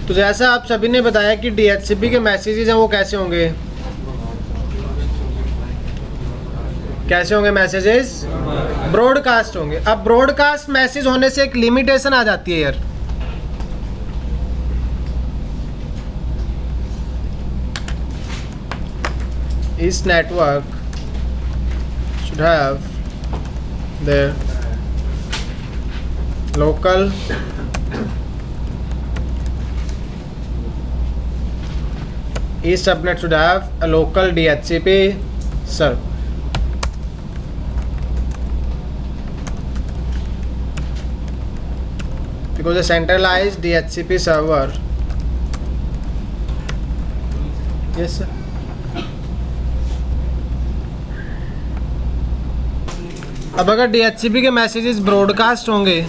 तो जैसा आप सभी ने बताया कि DHCP के मैसेजेस हैं वो कैसे होंगे, कैसे होंगे मैसेजेस, ब्रॉडकास्ट होंगे। अब ब्रॉडकास्ट मैसेज होने से एक लिमिटेशन आ जाती है यार, इस network should have their local each subnet should have a local DHCP server. Because a centralized DHCP server, yes sir, अब अगर DHCP के मैसेजेस ब्रॉडकास्ट होंगे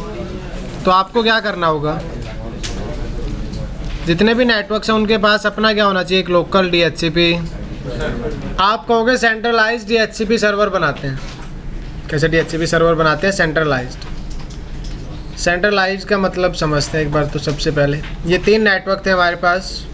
तो आपको क्या करना होगा, जितने भी नेटवर्क्स हैं उनके पास अपना क्या होना चाहिए, एक लोकल DHCP। आप कहोगे सेंट्रलाइज्ड DHCP सर्वर बनाते हैं। कैसे DHCP सर्वर बनाते हैं, सेंट्रलाइज्ड। सेंट्रलाइज्ड का मतलब समझते हैं एक बार। तो सबसे पहले ये 3 नेटवर्क थे हमारे पास,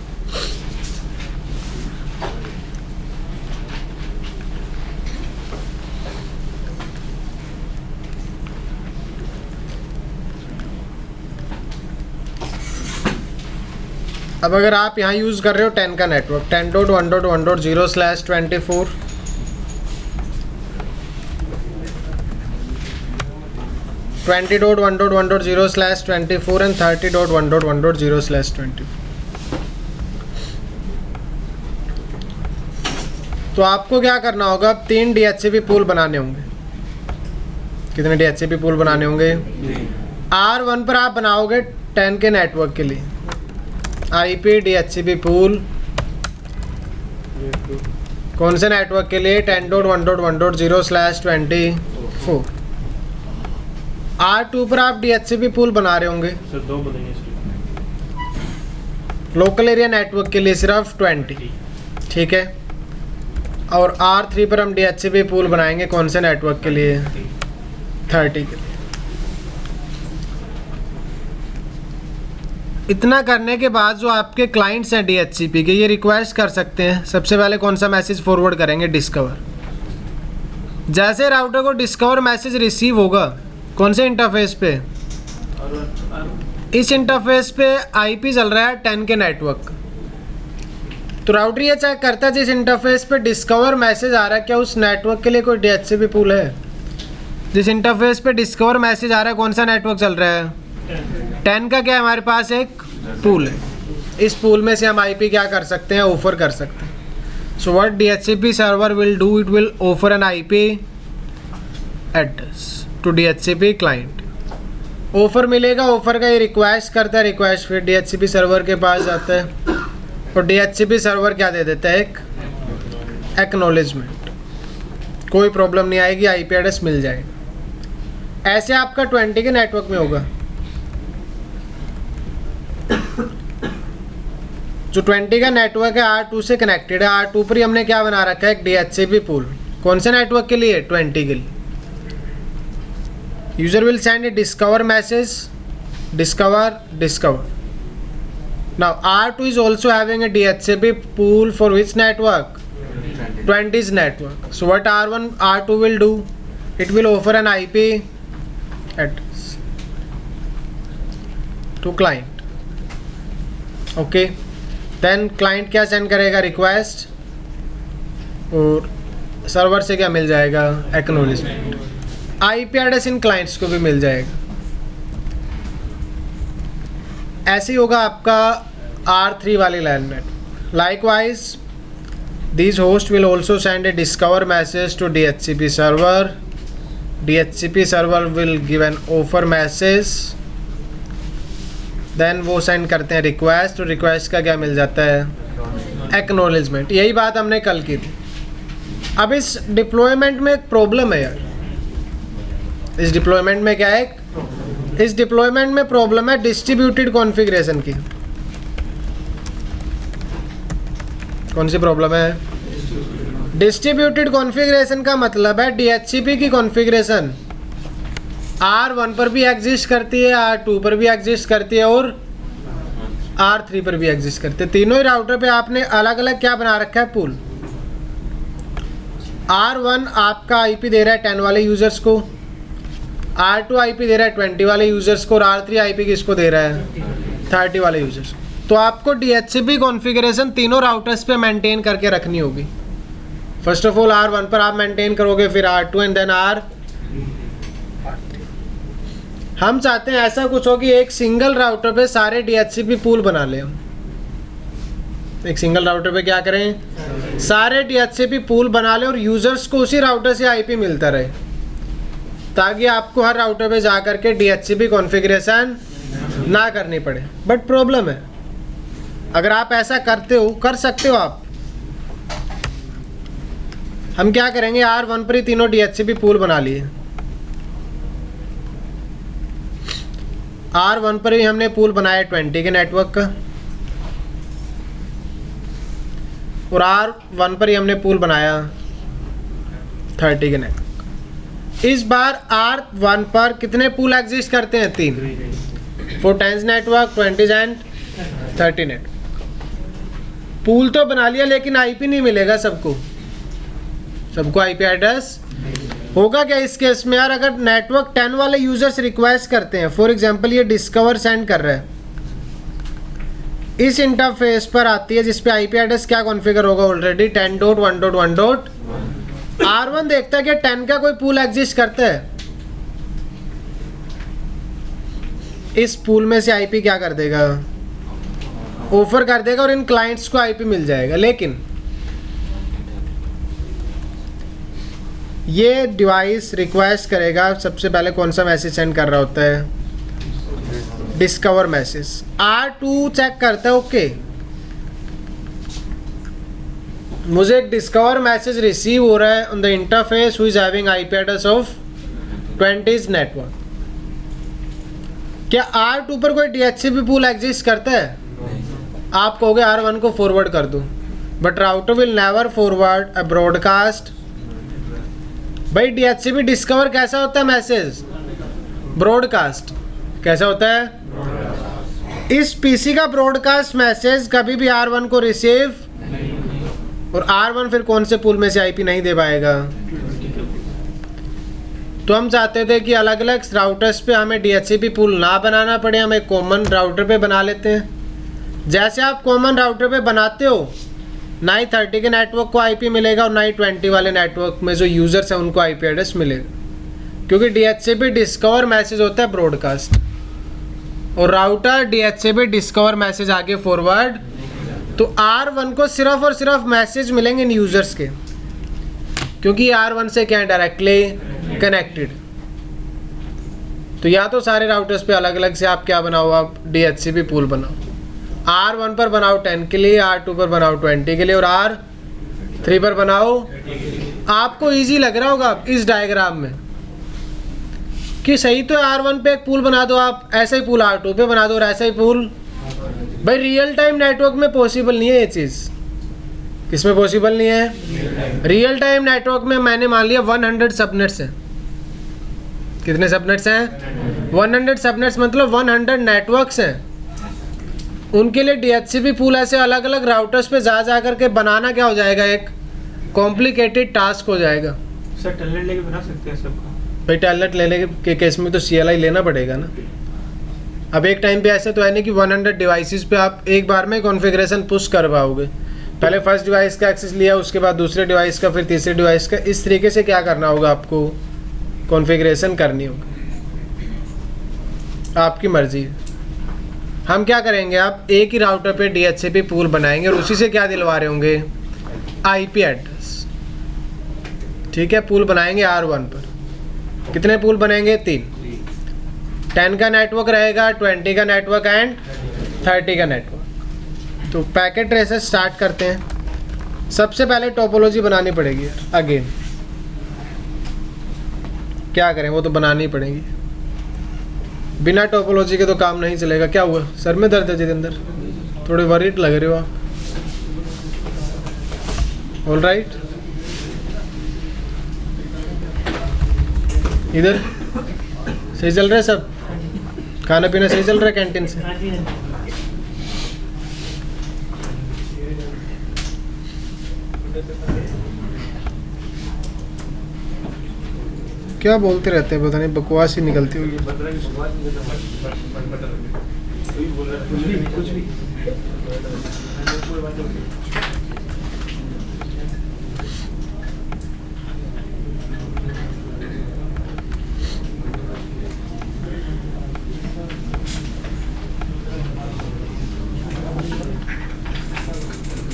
अब अगर आप यहाँ यूज़ कर रहे हो 10 का नेटवर्क, 10.1.1.0/24, 20.1.1.0/24 एंड 30.1.1.0/24। तो आपको क्या करना होगा, अब 3 DHCP पूल बनाने होंगे। कितने DHCP पूल बनाने होंगे, R1 पर आप बनाओगे 10 के नेटवर्क के लिए IP DHCP पूल। कौन से नेटवर्क के लिए, 10.1.1.0/24। R2 पर आप DHCP पूल बना रहे होंगे सर 2 बनेंगे लोकल एरिया नेटवर्क के लिए सिर्फ 20, ठीक है। और R3 पर हम DHCP पूल बनाएंगे कौन से नेटवर्क के लिए, 30 के लिए। इतना करने के बाद जो आपके क्लाइंट्स हैं DHCP के, ये रिक्वेस्ट कर सकते हैं। सबसे पहले कौन सा मैसेज फॉरवर्ड करेंगे, डिस्कवर। जैसे राउटर को डिस्कवर मैसेज रिसीव होगा, कौन से इंटरफेस पे, इस इंटरफेस पे IP चल रहा है 10 के नेटवर्क। तो राउटर ये चेक करता है जिस इंटरफेस पे डिस्कवर मैसेज आ रहा है क्या उस नेटवर्क के लिए कोई DHCP पूल है। जिस इंटरफेस पे डिस्कवर मैसेज आ रहा है कौन सा नेटवर्क चल रहा है, 10 का क्या है हमारे पास एक पूल है। इस पूल में से हम IP क्या कर सकते हैं, ऑफर कर सकते हैं। So what DHCP server will do, it will offer an IP address to DHCP client. Offer मिलेगा, ऑफर का ये रिक्वेस्ट करता है, रिक्वेस्ट फिर DHCP सर्वर के पास जाता है और DHCP सर्वर क्या दे देता है, एक एक्नॉलेजमेंट। कोई प्रॉब्लम नहीं आएगी, IP एड्रेस मिल जाएगा। ऐसे आपका 20 के नेटवर्क में होगा। जो 20 का नेटवर्क है R2 से कनेक्टेड है, R2 पर ही हमने क्या बना रखा है, एक DHCP पूल। कौन से नेटवर्क के लिए, 20 के लिए। User will send a discover message, discover. Now R2 is also having a DHCP pool for which network, 20's network. So what R2 will do, it will offer an IP address to client. Okay, then client क्या send करेगा, request, और server से क्या मिल जाएगा, acknowledgement. IP address in clients को भी मिल जाएगा। ऐसे ही होगा आपका R3 वाली लैन में। Likewise this host will also send a discover message to DHCP server. DHCP server will give an offer message, then वो सेंड करते हैं रिक्वेस्ट, और रिक्वेस्ट का क्या मिल जाता है, एक्नॉलेजमेंट। यही बात हमने कल की थी। अब इस डिप्लॉयमेंट में एक प्रॉब्लम है यार। इस डिप्लॉयमेंट में क्या है, इस डिप्लॉयमेंट में प्रॉब्लम है डिस्ट्रीब्यूटेड कॉन्फ़िगरेशन की। कौन सी प्रॉब्लम है, डिस्ट्रीब्यूटेड कॉन्फ़िगरेशन का मतलब है DHCP की कॉन्फ़िगरेशन R1 पर भी एग्जिस्ट करती है, R2 पर भी एग्जिस्ट करती है, और R3 पर भी एग्जिस्ट करते हैं। तीनों ही राउटर पे आपने अलग अलग क्या बना रखा है, पूल। R1 आपका आईपी दे रहा है 10 वाले यूजर्स को, R2 आईपी दे रहा है 20 वाले यूजर्स को, और R3 आईपी किसको दे रहा है, 30 वाले यूजर्स। तो आपको DHCP कॉन्फ़िगरेशन तीनों राउटर्स पे मेंटेन करके रखनी होगी। फर्स्ट ऑफ ऑल R1 पर आप मेंटेन करोगे, फिर R2 एंड देन R। हम चाहते हैं ऐसा कुछ हो कि एक सिंगल राउटर पे सारे DHCP पूल बना लें। एक सिंगल राउटर पे क्या करें, सारे DHCP पूल बना लें और यूजर्स को उसी राउटर से आईपी मिलता रहे, ताकि आपको हर राउटर पे जा करके DHCP कॉन्फ़िगरेशन ना करनी पड़े। बट प्रॉब्लम है, अगर आप ऐसा करते हो, कर सकते हो आप। हम क्या करेंगे, R1 पर ही तीनों DHCP पूल बना लिए। R1 पर ही हमने पूल बनाया 20 के नेटवर्क का, और R1 पर ही हमने पूल बनाया 30 के नेटवर्क। इस बार R1 पर कितने पूल एग्जिस्ट करते हैं, 3, for 10 network, 20 and 30 network. Pool तो बना लिया, लेकिन आईपी नहीं मिलेगा सबको आईपी एड्रेस होगा क्या इस केस में यार। अगर नेटवर्क 10 वाले यूजर्स रिक्वेस्ट करते हैं, फॉर एग्जांपल ये डिस्कवर सेंड कर रहा है, इस इंटरफेस पर आती है जिस पे आईपी एड्रेस क्या कॉन्फ़िगर होगा ऑलरेडी 10.1.1. R1 देखता है कि 10 का कोई पूल एग्जिस्ट करता है, इस पूल में से आईपी क्या कर देगा, ऑफर कर देगा और इन क्लाइंट्स को आईपी मिल जाएगा। लेकिन ये डिवाइस रिक्वेस्ट करेगा, सबसे पहले कौन सा मैसेज सेंड कर रहा होता है, डिस्कवर मैसेज। R2 चेक करता है, ओके मुझे एक डिस्कवर मैसेज रिसीव हो रहा है on the interface who is having IP address of 20 network. क्या R2 पर कोई DHCP पूल एग्जिस्ट करता है? आप कहोगे R1 को फॉरवर्ड कर दो, but router will never forward a broadcast. भाई DHCP डिस्कवर कैसा होता है मैसेज, ब्रॉडकास्ट कैसा होता है। इस पीसी का ब्रॉडकास्ट मैसेज कभी भी R1 को रिसीव, और R1 फिर कौन से पूल में से आईपी नहीं दे पाएगा। तो हम चाहते थे कि अलग अलग राउटर्स पे हमें DHCP पूल ना बनाना पड़े, हम एक कॉमन राउटर पे बना लेते हैं। जैसे आप कॉमन राउटर पे बनाते हो, ना ही 30 के नेटवर्क को आईपी मिलेगा और ना ही 20 वाले नेटवर्क में जो यूजर्स हैं उनको आईपी एड्रेस मिलेगा, क्योंकि DHCP डिस्कवर मैसेज होता है ब्रॉडकास्ट, और राउटर DHCP डिस्कवर मैसेज आगे फॉरवर्ड। तो R1 को सिर्फ और सिर्फ मैसेज मिलेंगे इन यूजर्स के, क्योंकि R1 से क्या डायरेक्टली कनेक्टेड। तो या तो सारे राउटर्स पे अलग अलग से आप क्या बनाओ, आप DHCP पूल बनाओ। R1 पर बनाओ 10 के लिए, R2 पर बनाओ 20 के लिए, और R3 पर बनाओ। आपको इजी लग रहा होगा इस डायग्राम में कि सही तो R1 पे एक पूल बना दो, आप ऐसा ही पूल R2 पे बना दो, और ऐसा ही पूल। भाई रियल टाइम नेटवर्क में पॉसिबल नहीं है ये चीज़। किसमें पॉसिबल नहीं है? रियल टाइम नेटवर्क में मैंने मान लिया 100 सबनेट्स हैं। कितने सबनेट्स हैं? 100 सबनेट्स, मतलब 100 नेटवर्क्स हैं। उनके लिए DHCP पूल ऐसे अलग अलग राउटर्स पे जा करके बनाना क्या हो जाएगा, एक कॉम्प्लिकेटेड टास्क हो जाएगा। सर टेलनेट लेके बना सकते हैं सबका? भाई टेलनेट लेने के केस में तो CLI लेना पड़ेगा ना। अब एक टाइम पे ऐसे तो है नहीं कि 100 डिवाइसेस पे आप एक बार में कॉन्फ़िगरेशन पुश कर पाओगे। पहले फर्स्ट डिवाइस का एक्सेस लिया, उसके बाद दूसरे डिवाइस का, फिर तीसरे डिवाइस का। इस तरीके से क्या करना होगा, आपको कॉन्फ़िगरेशन करनी होगी। आपकी मर्जी है। हम क्या करेंगे, आप एक ही राउटर पे DHCP पूल बनाएंगे और उसी से क्या दिलवा रहे होंगे, आईपी एड्रेस। ठीक है, पूल बनाएंगे R1 पर। कितने पूल बनेंगे? 3। 10 का नेटवर्क रहेगा, 20 का नेटवर्क एंड 30 का नेटवर्क। तो पैकेट ट्रेसर स्टार्ट करते हैं। सबसे पहले टोपोलॉजी बनानी पड़ेगी यार। अगेन क्या करें, वो तो बनानी पड़ेगी। बिना टोपोलॉजी के तो काम नहीं चलेगा। क्या हुआ, सर में दर्द है जितेंद्र? थोड़े वरीड लग रहे हो आप। ऑल राइट, इधर सही चल रहा है सब? खाना पीना सही चल रहा है कैंटीन से? क्या बोलते रहते हैं, पता नहीं, बकवास ही निकलती होगी।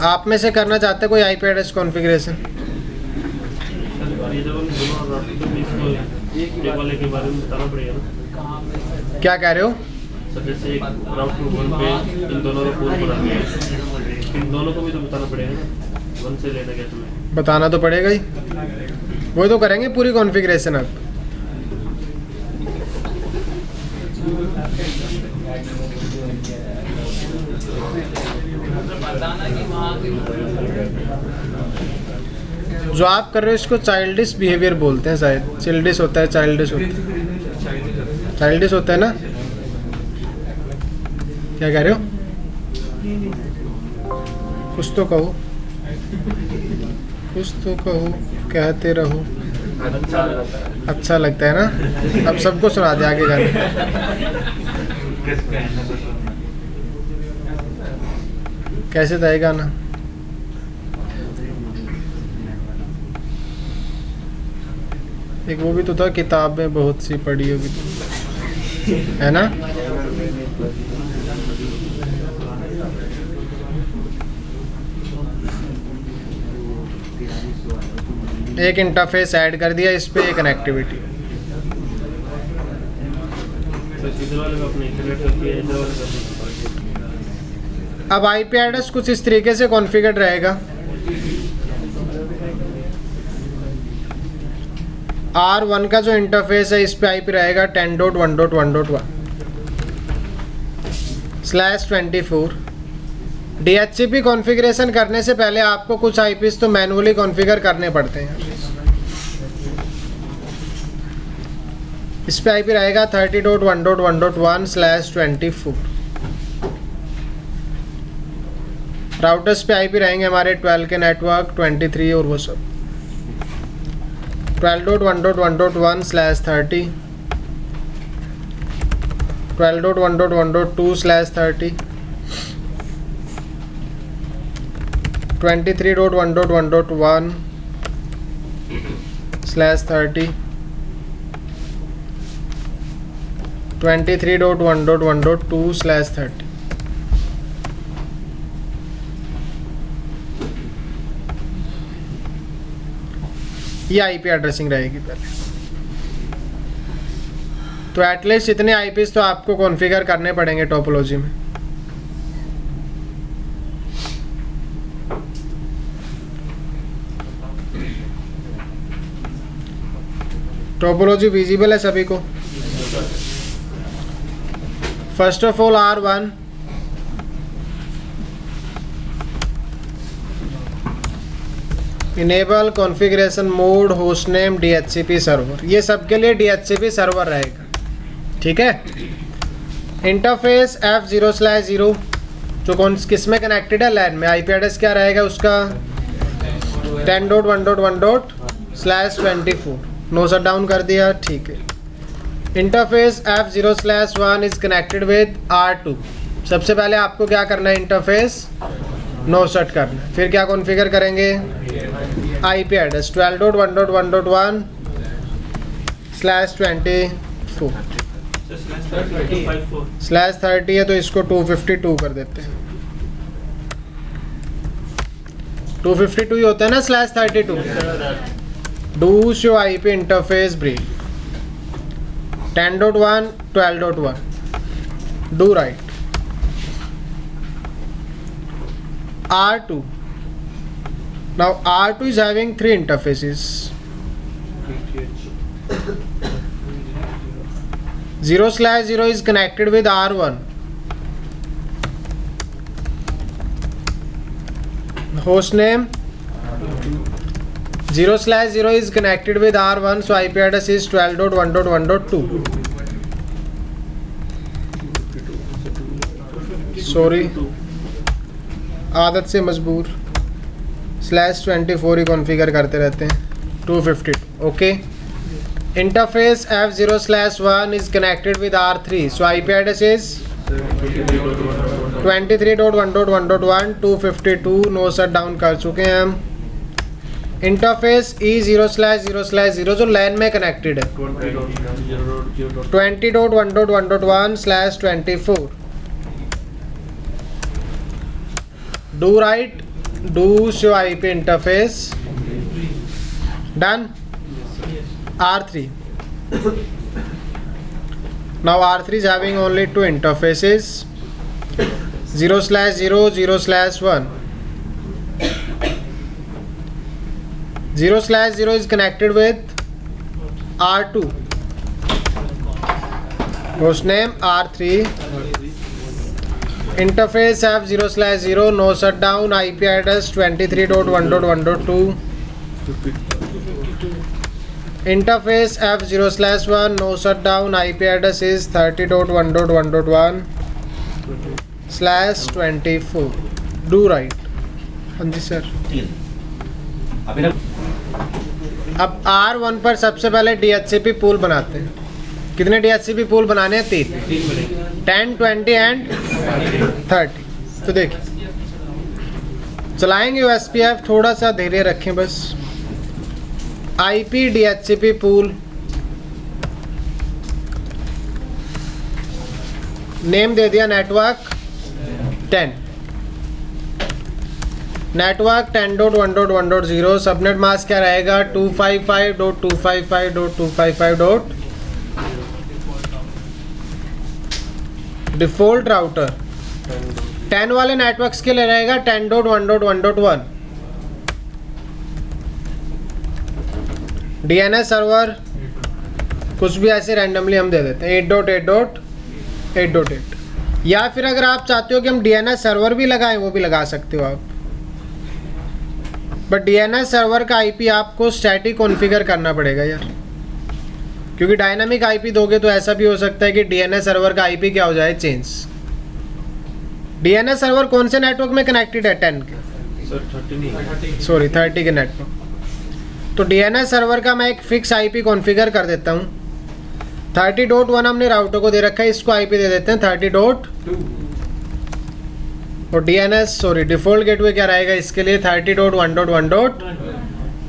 आप में से करना चाहते कोई आईपी एड्रेस कॉन्फ़िगरेशन? ये जब हम दोनों राउटर के बीच में एक वाले के बारे में बताना पड़ेगा ना क्या कह रहे हो? सर। जैसे एक राउटर 1 पे इन दोनों को फोन करा दिया, इन दोनों को भी तो बताना पड़ेगा ना 1 से लेना कैसे में। बताना तो पड़ेगा ही, वही तो करेंगे पूरी कॉन्फ़िगरेशन अब। जो आप कर रहे हो इसको चाइल्डिश बिहेवियर बोलते हैं शायद। चिल्डिश होता है, चाइल्डिश होता है, चाइल्डिश होता है ना? क्या कह रहे हो? कुछ तो कहो, कुछ तो कहो, कहते रहो। अच्छा लगता है ना? अब सबको सुना दे आगे जाने। कैसे था ये गाना? एक वो भी तो था, किताबें बहुत सी पढ़ी होगी तो, है ना? एक इंटरफेस ऐड कर दिया, इस पे एक कनेक्टिविटी। इधर वाले में अपने इंटरनेट करके इधर वाले का अब आईपी एड्रेस कुछ इस तरीके से कॉन्फ़िगर रहेगा। R1 का जो इंटरफेस है इस पे आईपी रहेगा 10.1.1.1/24। DHCP कॉन्फ़िगरेशन करने से पहले आपको कुछ आईपीस तो मैनुअली कॉन्फ़िगर करने पड़ते हैं। इस पे आईपी रहेगा 30.1.1.1/24। राउटर्स पे आईपी रहेंगे हमारे 12 के नेटवर्क, 23 और वो सब। 12.1.1.1/30, 12.1.1.2/30, 23.1.1.1/30, 23.1.1.2/30। ये आईपी एड्रेसिंग रहेगी पहले। तो एटलीस्ट इतने आईपीस तो आपको कॉन्फ़िगर करने पड़ेंगे टोपोलॉजी में। टोपोलॉजी विजिबल है सभी को? First of all R1 enable configuration mode host name DHCP server, ये सबके लिए DHCP सर्वर रहेगा, ठीक है। इंटरफेस F0/0 जो किस में कनेक्टेड है, लैन में। आईपी एड्रेस क्या रहेगा उसका? 10.1.1./24। नो शट डाउन कर दिया, ठीक है। Interface F0/1 is connected with R2। सबसे पहले आपको क्या करना है? इंटरफेस नो शट करना है। फिर क्या कॉन्फ़िगर करेंगे? आईपी एड्रेस 12.1.1.1/24/30 है, तो इसको 252 कर देते हैं। 252 ही होता है ना /32। Do show IP interface brief 10.1 12.1 do right R2. Now R2 is having 3 interfaces. 0/0 is connected with R1. Host name 0/0 is connected with R1, so IP address is 12.1.1.2. Sorry, आदत से मजबूर। /24 ही कॉन्फ़िगर करते रहते हैं 252 okay interface F0/1 is connected with R3 so IP address is 23.1.1.1 252 no shutdown कर चुके हैं हम इंटरफेस E0/0/0 जो लैन में कनेक्टेड है 20.1.1.1/24 do write do show IP interface done R3 now R3 is having only two interfaces 0/0 0/1 0/0 is connected with R2 host name R3 interface F0/0 no shutdown IP address 23.1.1.2 interface F0/1 no shutdown IP address is 30.1.1.1/24 do right हाँ जी sir अब R1 पर सबसे पहले DHCP pool बनाते हैं कितने DHCP pool बनाने हैं 3 10 20 एंड 30 तो देखिए चलाएंगे OSPF थोड़ा सा धैर्य रखें बस IP DHCP पूल नेम दे दिया नेटवर्क 10 नेटवर्क 10.1.1.0 सबनेट मास्क क्या रहेगा 255.255.255. डिफॉल्ट राउटर 10 वाले नेटवर्क्स के लिए रहेगा 10.1.1.1. DNS सर्वर कुछ भी ऐसे रैंडमली हम दे देते हैं 8.8.8.8 या फिर अगर आप चाहते हो कि हम DNS सर्वर भी लगाएं वो भी लगा सकते हो आप बट DNS सर्वर का IP आपको स्टैटिक कॉन्फ़िगर करना पड़ेगा यार क्योंकि डायनामिक IP दोगे तो ऐसा भी हो सकता है कि DNS सर्वर का IP क्या हो जाए चेंज DNS सर्वर कौन से नेटवर्क में कनेक्टेड है 10 के सॉरी 30 के नेटवर्क तो DNS सर्वर का मैं एक फिक्स IP कॉन्फ़िगर कर देता हूँ 30.1 हमने राउटर को दे रखा है इसको IP दे देते हैं 30.2 और DNS सॉरी डिफ़ॉल्ट गेटवे क्या रहेगा इसके लिए 30.1.1.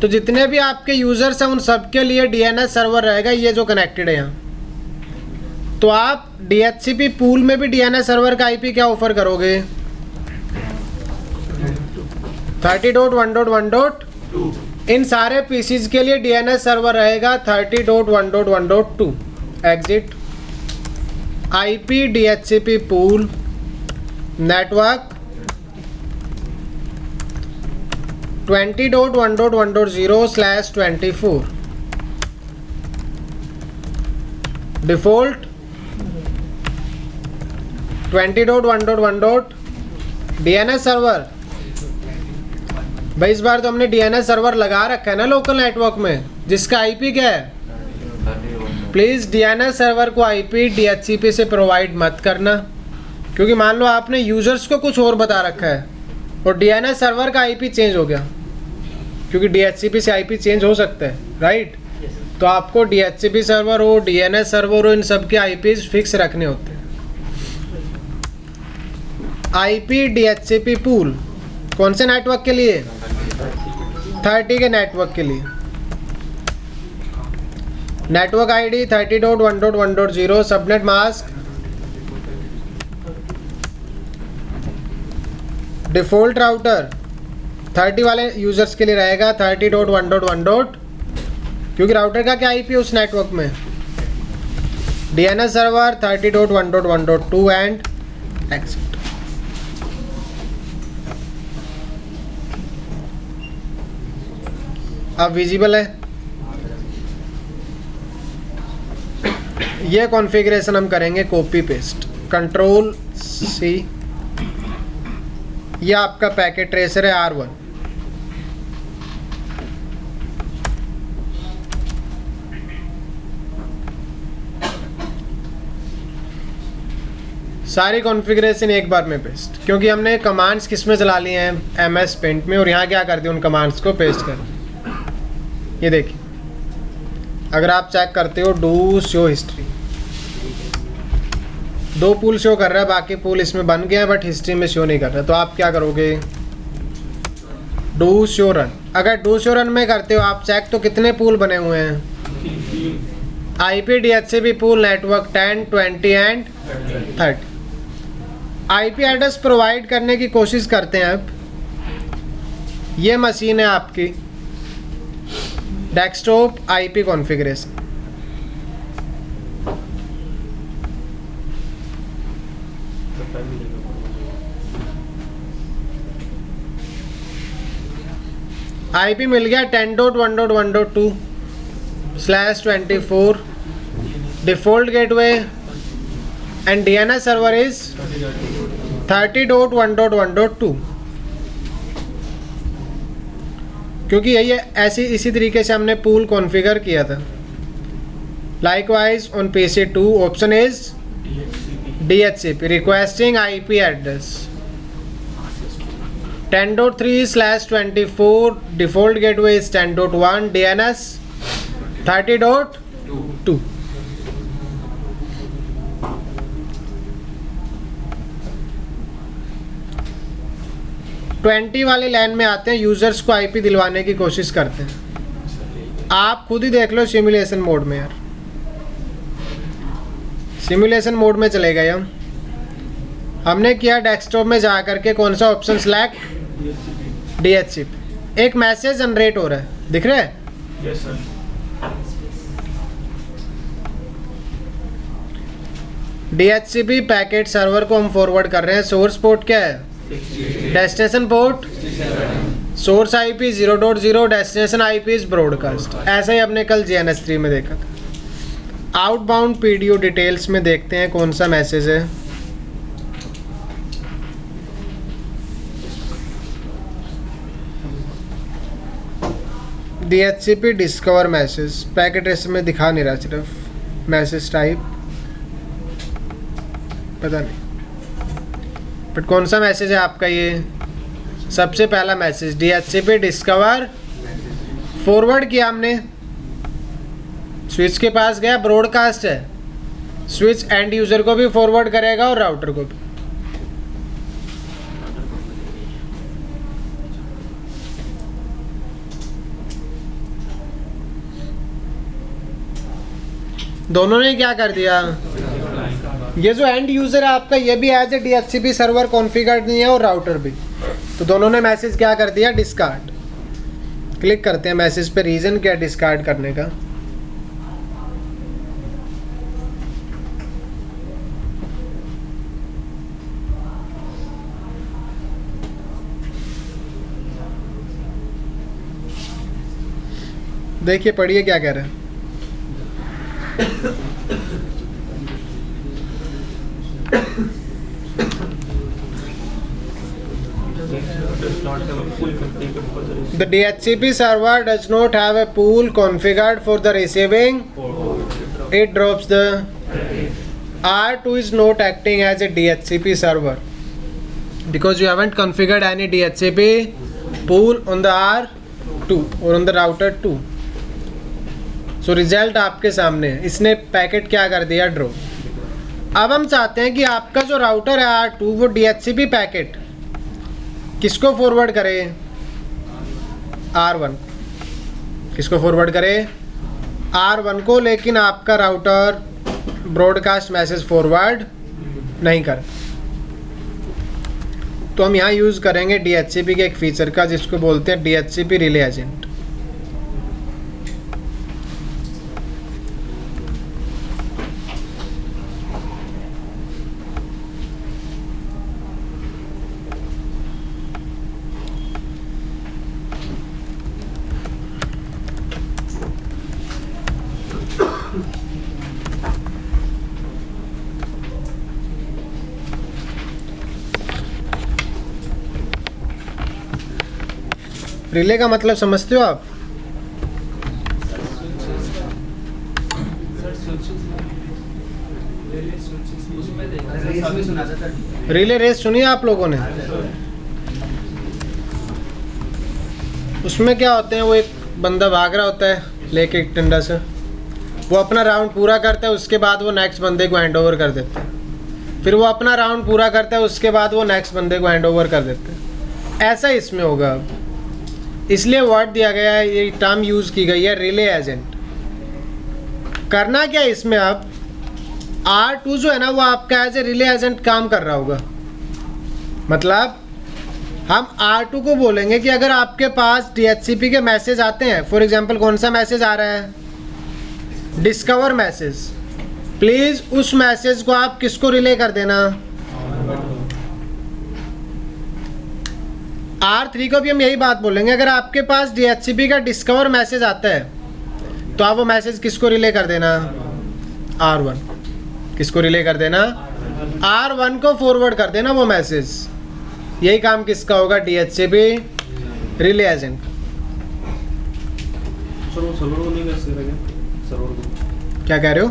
तो जितने भी आपके यूज़र्स हैं उन सब के लिए DNS सर्वर रहेगा ये जो कनेक्टेड है यहाँ तो आप DHCP पूल में भी DNS सर्वर का IP क्या ऑफर करोगे 30.1.1.2 इन सारे पीसीज के लिए DNS सर्वर रहेगा 30.1.1.2 exit IP DHCP pool network 20.1.1.0/24 default 20.1.1. DNS server भाई इस बार तो हमने DNS सर्वर लगा रखा है ना लोकल नेटवर्क में जिसका IP क्या है प्लीज़ DNS सर्वर को IP DHCP से प्रोवाइड मत करना क्योंकि मान लो आपने यूज़र्स को कुछ और बता रखा है और DNS सर्वर का IP चेंज हो गया क्योंकि DHCP से IP चेंज हो सकता है राइट तो आपको DHCP सर्वर हो DNS सर्वर हो इन सब के IPs फिक्स रखने होते हैं IP DHCP पूल कौन से नेटवर्क के लिए 30 के नेटवर्क के लिए network ID 30.1.1.0 subnet mask default router 30 वाले यूज़र्स के लिए रहेगा 30.1.1. क्योंकि राउटर का क्या IP है उस नेटवर्क में DNS सर्वर 30.1.1.2 एंड एक्सिट अब विजिबल है ये कॉन्फ़िगरेशन हम करेंगे कॉपी पेस्ट Ctrl+C यह आपका पैकेट ट्रेसर है R1 सारी कॉन्फ़िगरेशन एक बार में पेस्ट, क्योंकि हमने कमांड्स किस में चला लिए हैं, MS पेंट में, और यहाँ क्या कर दिया, उन कमांड्स को पेस्ट कर। ये देखिए, अगर आप चेक करते हो do show history, 2 pool show कर रहा है, बाकी पूल इसमें बन गया है बट हिस्ट्री में शो नहीं कर रहा। तो आप क्या करोगे, डू शो रन। अगर डू शो रन में करते हो आप चेक, तो कितने पूल बने हुए हैं, IP DHCP pool network 10, 20 and 30। IP address provide करने की कोशिश करते हैं आप। ये मशीन है आपकी डेस्कटॉप IP कॉन्फ़िगरेशन। IP मिल गया 10.1.1.2/24 default gateway and DNS server is 30.1.1.2, क्योंकि यही ऐसी इसी तरीके से हमने पूल कॉन्फ़िगर किया था। Likewise on PC2 option is DHCP requesting IP address 10.3/24 default gateway is 10.1 DNS 30.2। Twenty वाली लाइन में आते हैं, यूजर्स को IP दिलवाने की कोशिश करते हैं। आप खुद ही देख लो सिमुलेशन मोड में, यार सिमुलेशन मोड में चले गए हमने किया डेस्कटॉप में जा करके कौन सा ऑप्शन सेलेक्ट, DHCP। एक मैसेज जनरेट हो रहा है, दिख रहा है, yes sir. DHCP packet server को हम फॉरवर्ड कर रहे हैं। सोर्स पोर्ट क्या है, destination port, source IP 0.0, destination IP is broadcast. ऐसा ही हमने कल JNS3 में देखा था। आउटबाउंड PDU डिटेल्स में देखते हैं कौन सा मैसेज है। DHCP discover message, packet address में दिखा नहीं रहा, सिर्फ मैसेज टाइप पता नहीं, बट कौन सा मैसेज है आपका, ये सबसे पहला मैसेज DHCP डिस्कवर, फॉरवर्ड किया हमने, स्विच के पास गया, ब्रॉडकास्ट है, स्विच एंड यूज़र को भी फॉरवर्ड करेगा और राउटर को भी। दोनों ने क्या कर दिया, ये जो एंड यूज़र है आपका, ये भी as a DHCP server configured नहीं है और राउटर भी, तो दोनों ने मैसेज क्या कर दिया, डिस्कार्ड। क्लिक करते हैं मैसेज पे, रीज़न क्या डिस्कार्ड करने का। देखिए पढ़िए क्या कह रहे हैं। The DHCP server does not have a pool configured for the receiving. It drops the R2 is not acting as a DHCP server because you haven't configured any DHCP pool on the R2 or on the router 2. So result आपके सामने है, इसने packet क्या कर दिया, drop. अब हम चाहते हैं कि आपका जो राउटर है R2 वो DHCP पैकेट किसको फॉरवर्ड करे, R1। किसको फॉरवर्ड करे, R1 को, लेकिन आपका राउटर ब्रॉडकास्ट मैसेज फॉरवर्ड नहीं कर। तो हम यहाँ यूज़ करेंगे DHCP के एक फीचर का जिसको बोलते हैं DHCP रिले एजेंट। रिले का मतलब समझते हो आप, भी सुना था सर। रिले रेस सुनी है आप लोगों ने? उसमें क्या होते हैं, वो एक बंदा भाग रहा होता है लेके एक डंडा से, वो अपना राउंड पूरा करता है, उसके बाद वो नेक्स्ट बंदे को हैंड ओवर कर देता है, फिर वो अपना राउंड पूरा करता है, उसके बाद वो नेक्स्ट बंदे को हैंड ओवर कर देते हैं। ऐसा इसमें होगा अब, इसलिए वर्ड दिया गया है, ये टर्म यूज़ की गई है रिले एजेंट। करना क्या है इसमें, अब R2 जो है ना वो आपका एज ए रिले एजेंट काम कर रहा होगा। मतलब हम R2 को बोलेंगे कि अगर आपके पास DHCP के मैसेज आते हैं, फॉर एग्जांपल कौन सा मैसेज आ रहा है, डिस्कवर मैसेज, प्लीज़ उस मैसेज को आप किसको रिले कर देना, R3 को भी हम यही बात बोलेंगे, अगर आपके पास DHCP का डिस्कवर मैसेज आता है तो आप वो मैसेज किसको रिले कर देना, R1, किसको रिले कर देना, R1 को फॉरवर्ड कर देना वो मैसेज। यही काम किसका होगा, DHCP रिले एजेंट। सर वो सर्वर को नहीं कर सकते क्या? सर्वर को क्या कह रहे हो?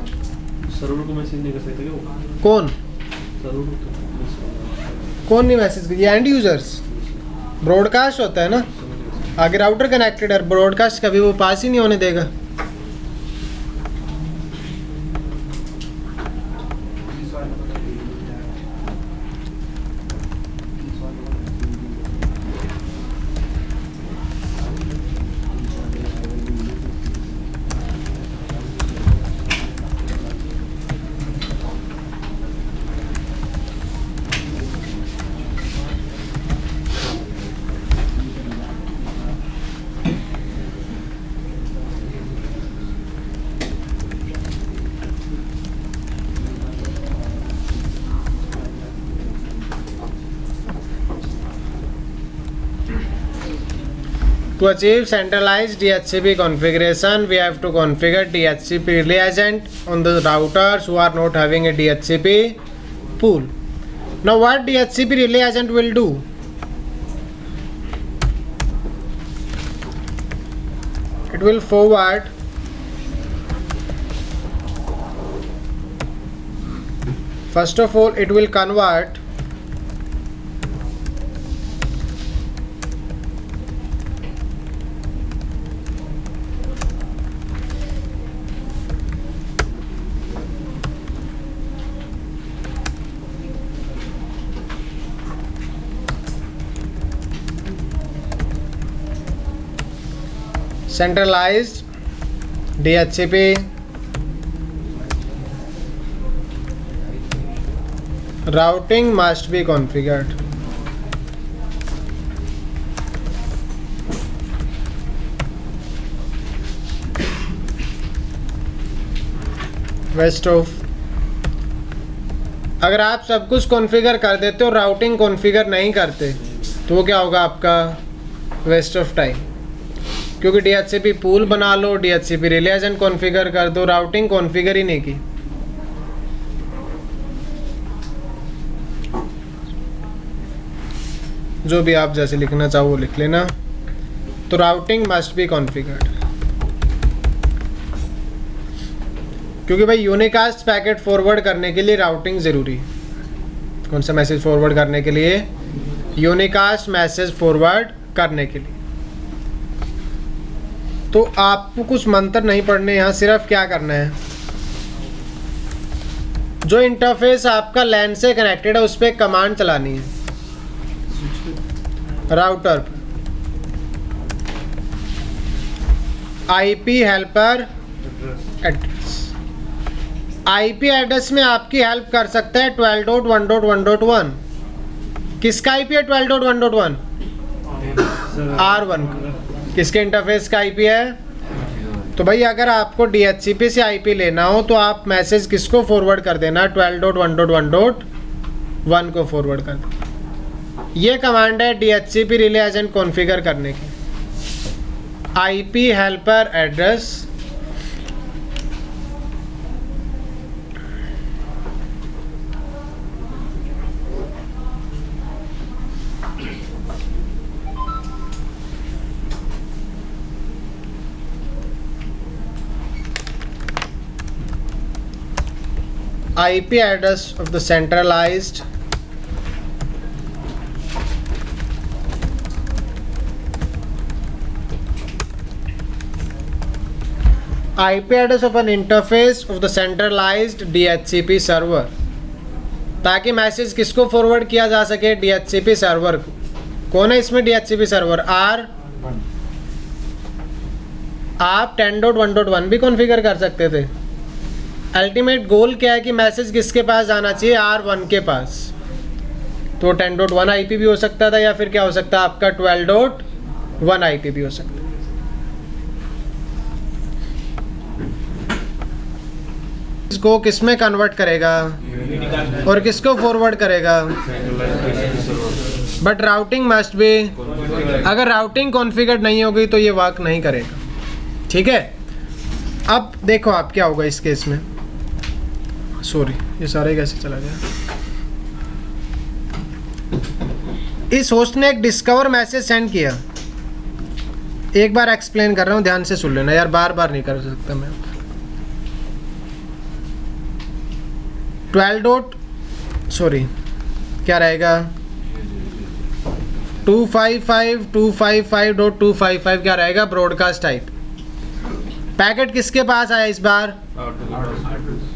सर्वर को मैसेज नहीं कर सकते क्या वो? कौन सर्वर को कौन नहीं मैसेज, ये एंड यूजर्स, ब्रॉडकास्ट होता है ना, आगे राउटर कनेक्टेड है, ब्रॉडकास्ट कभी वो पास ही नहीं होने देगा। To achieve centralized DHCP configuration, we have to configure DHCP relay agent on the routers who are not having a DHCP pool. Now, what DHCP relay agent will do? It will forward first of all, it will convert centralized DHCP routing must be configured. वेस्ट ऑफ, अगर आप सब कुछ configure कर देते हो, routing configure नहीं करते, तो वो क्या होगा आपका, वेस्ट ऑफ टाइम। क्योंकि DHCP पूल बना लो, DHCP रिले एजेंट कॉन्फ़िगर कर दो, राउटिंग कॉन्फ़िगर ही नहीं की। जो भी आप जैसे लिखना चाहो वो लिख लेना। तो राउटिंग मस्ट बी कॉन्फ़िगर्ड, क्योंकि भाई यूनिकास्ट पैकेट फॉरवर्ड करने के लिए राउटिंग ज़रूरी है। कौन सा मैसेज फॉरवर्ड करने के लिए, यूनिकास्ट मैसेज फॉरवर्ड करने के लिए। तो आपको कुछ मंत्र नहीं पढ़ने, यहाँ सिर्फ क्या करना है, जो इंटरफेस आपका लैन से कनेक्टेड है उस पर कमांड चलानी है राउटर पर। IP helper address, IP address में आपकी हेल्प कर सकता है 12.1.1.1। किसका IP है 12.1.1? R1 का। किसके इंटरफेस का IP है? तो भाई अगर आपको DHCP से IP लेना हो तो आप मैसेज किसको फॉरवर्ड कर देना, 12.1.1.1 को फॉरवर्ड कर देना। ये कमांड है DHCP रिले एजेंट कॉन्फ़िगर करने की। IP helper address IP address of the centralized IP address of an interface of the centralized DHCP server, ताकि मैसेज किसको फॉरवर्ड किया जा सके, DHCP सर्वर को। कौन है इसमें DHCP सर्वर? R। आप 10.1.1 भी कॉन्फ़िगर कर सकते थे। अल्टीमेट गोल क्या है कि मैसेज किसके पास जाना चाहिए? R1 के पास। तो 10.1 IP भी हो सकता था, या फिर क्या हो सकता है आपका 12.1 IP भी हो सकता है। इसको किस में कन्वर्ट करेगा और किसको फॉरवर्ड करेगा? बट राउटिंग मस्ट बी, अगर राउटिंग कॉन्फ़िगर्ड नहीं होगी तो ये वर्क नहीं करेगा। ठीक है, अब देखो आप क्या होगा इस केस में। सॉरी, ये सारे कैसे चला गया? इस होस्ट ने एक डिस्कवर मैसेज सेंड किया। एक बार एक्सप्लेन कर रहा हूँ, ध्यान से सुन लेना यार, बार बार नहीं कर सकता मैं। 12. क्या रहेगा? 255.255.255 क्या रहेगा? Broadcast type. पैकेट किसके पास आया इस बार?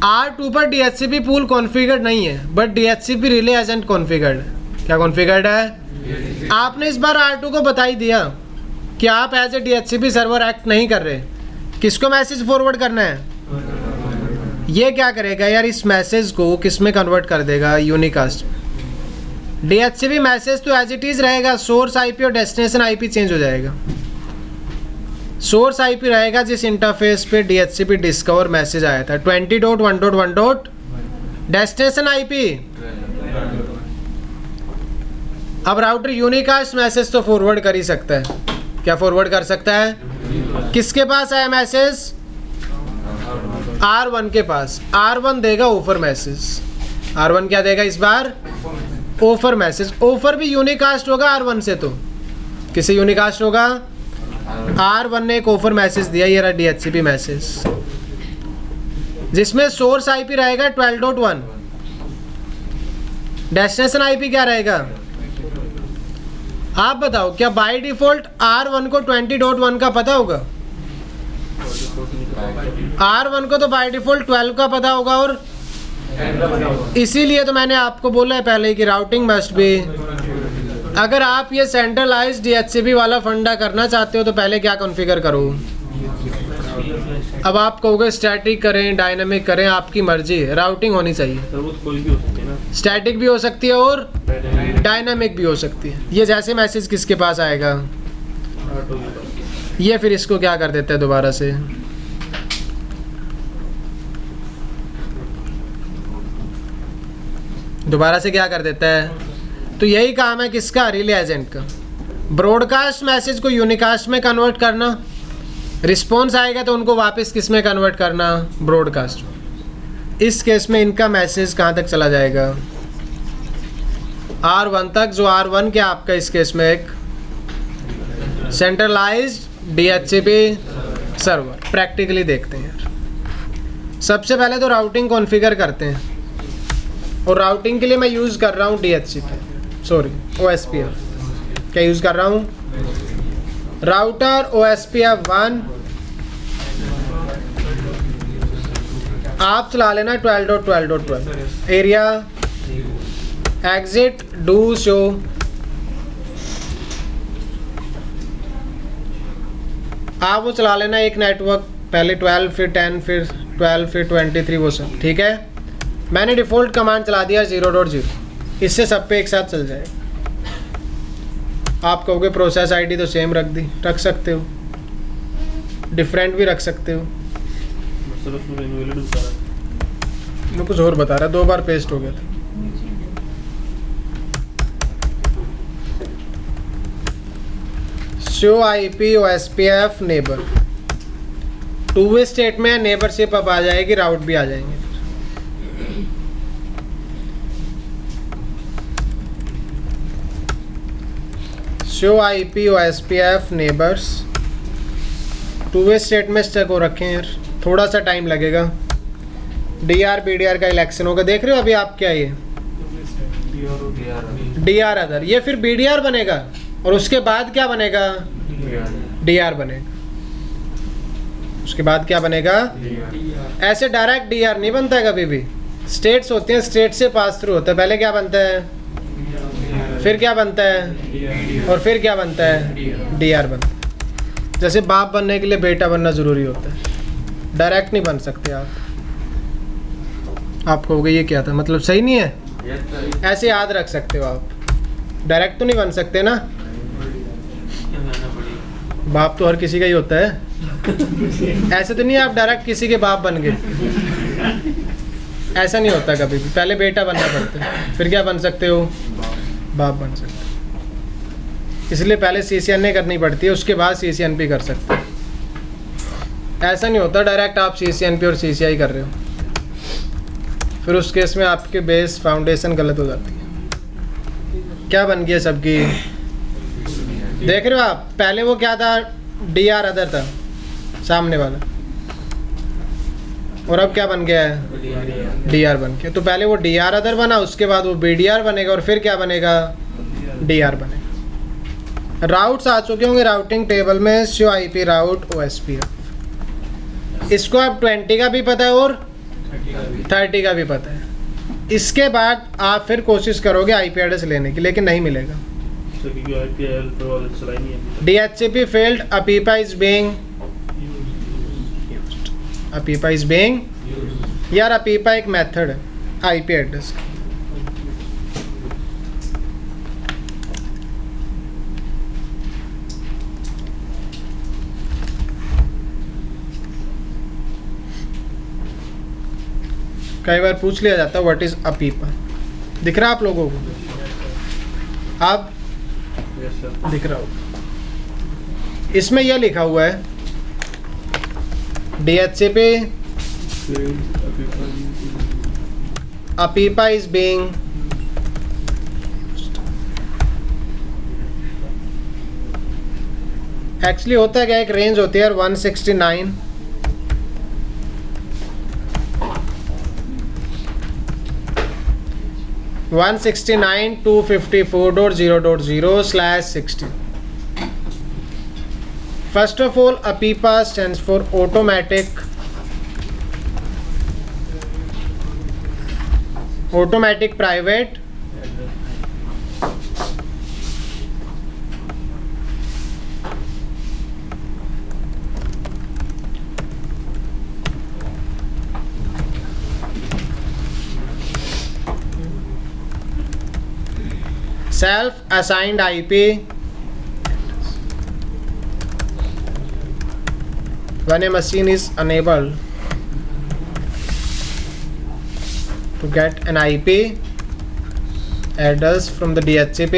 R2 पर DHCP पूल कॉन्फ़िगर्ड नहीं है, but DHCP relay agent configured है। क्या कॉन्फ़िगर्ड है? आपने इस बार R2 को बता ही दिया कि आप as a DHCP server act नहीं कर रहे। किसको मैसेज फॉरवर्ड करना है? ये क्या करेगा यार, इस मैसेज को किस में कन्वर्ट कर देगा? यूनिकास्ट। DHCP मैसेज तो एज इट इज़ रहेगा, सोर्स IP और डेस्टिनेशन IP चेंज हो जाएगा। सोर्स IP रहेगा जिस इंटरफेस पे DHCP डिस्कवर मैसेज आया था, 20.1.1. Destination IP। अब राउटर यूनिकास्ट मैसेज तो फॉरवर्ड कर ही सकता है। क्या फॉरवर्ड कर सकता है? किसके पास आया मैसेज? R1 के पास। R1 देगा ऑफर मैसेज। R1 क्या देगा इस बार? Offer message. ऑफर भी यूनिकास्ट होगा R1 से, तो किसे यूनिकास्ट होगा? R1 ने एक ऑफर मैसेज दिया, ये रहा DHCP मैसेज, जिसमें सोर्स IP रहेगा 12.1, डेस्टिनेशन IP क्या रहेगा? आप बताओ, क्या बाय डिफॉल्ट R1 को 20.1 का पता होगा? R1 को तो बाय डिफॉल्ट 12 का पता होगा, और इसीलिए तो मैंने आपको बोला है पहले कि राउटिंग मस्ट बी। अगर आप ये सेंट्रलाइज्ड DHCP वाला फंडा करना चाहते हो तो पहले क्या कॉन्फ़िगर करो? अब आप कहोगे स्टैटिक करें, डायनामिक करें, आपकी मर्जी है। राउटिंग होनी चाहिए। कोई भी हो सकती है ना, स्टैटिक भी हो सकती है और डायनामिक भी हो सकती है। ये जैसे मैसेज किसके पास आएगा, ये फिर इसको क्या कर देते हैं दोबारा से, क्या कर देता है? तो यही काम है किसका? रिले एजेंट का। ब्रॉडकास्ट मैसेज को यूनिकास्ट में कन्वर्ट करना, रिस्पॉन्स आएगा तो उनको वापस किस में कन्वर्ट करना? ब्रॉडकास्ट। इस केस में इनका मैसेज कहाँ तक चला जाएगा? R1 तक, जो R1 क्या आपका इस केस में एक सेंट्रलाइज्ड DHCP सर्वर। प्रैक्टिकली देखते हैं यार। सबसे पहले तो राउटिंग कॉन्फ़िगर करते हैं, और राउटिंग के लिए मैं यूज़ कर रहा हूँ OSPF। क्या यूज़ कर रहा हूँ? Router OSPF 1। आप चला लेना 12.12.12। Area exit do show. आप वो चला लेना एक नेटवर्क, पहले 12 फिर 10 फिर 12 फिर 23, वो सब ठीक है। मैंने डिफ़ॉल्ट कमांड चला दिया 0.0, इससे सब पे एक साथ चल जाए। आप कहोगे प्रोसेस ID तो सेम रख सकते हो, डिफरेंट भी रख सकते हो। मैं कुछ और बता रहा, 2 बार पेस्ट हो गया था। शो IP OSPF नेबर, 2 वे स्टेट में नेबरशिप अब आ जाएगी, राउट भी आ जाएंगे। शो IP OSPF नेबर्स 2 वे स्टेट में स्टक हो रखे हैं यार, थोड़ा सा टाइम लगेगा। DR BDR का इलेक्शन होगा, देख रहे हो अभी आप क्या ये DR अदर, ये फिर BDR बनेगा और उसके बाद क्या बनेगा DR बनेगा, उसके बाद क्या बनेगा। ऐसे डायरेक्ट DR नहीं बनता है कभी भी, स्टेट्स होते हैं, स्टेट से पास थ्रू होता है, पहले क्या बनता है, फिर क्या बनता है, और फिर क्या बनता है, DR बनता है। जैसे बाप बनने के लिए बेटा बनना ज़रूरी होता है, डायरेक्ट नहीं बन सकते आप कहोगे ये क्या था, मतलब सही नहीं है, ऐसे याद रख सकते हो आप, डायरेक्ट तो नहीं बन सकते ना, बाप तो हर किसी का ही होता है, ऐसे तो नहीं आप डायरेक्ट किसी के बाप बन गए, ऐसा नहीं होता कभी भी, पहले बेटा बनना पड़ता है, फिर क्या बन सकते हो, बाप बन सकते हो, इसलिए पहले CCNA करनी पड़ती है, उसके बाद CCNP कर सकते हो, ऐसा नहीं होता डायरेक्ट आप CCNP और CCI कर रहे हो, फिर उस केस में आपके बेस फाउंडेशन गलत हो जाती है। क्या बन गया सबकी, देख रहे हो आप, पहले वो क्या था, DR अदर था सामने वाला, और अब क्या बन गया है, DR बन गया। तो पहले वो DR अदर बना, उसके बाद वो BDR बनेगा, और फिर क्या बनेगा, DR बनेगा। राउट्स आ चुके होंगे राउटिंग टेबल में, शो IP राउट OSPF, इसको अब 20 का भी पता है और 30 का भी पता है। इसके बाद आप फिर कोशिश करोगे IP एड्रेस लेने की, लेकिन नहीं मिलेगा। DHCP failed, APIPA is being used, APIPA is being, यार APIPA एक मेथड है IP एड्रेस का। कई बार पूछ लिया जाता है व्हाट इज APIPA, दिख रहा है आप लोगों को, आप दिख रहा होगा, इसमें यह लिखा हुआ है DHCP APIPA is being, actually होता है क्या, एक रेंज होती है 169 169.254.0.0/60. First of all, APIPA stands for automatic private self-assigned IP when a machine is unable to get an IP address from the DHCP।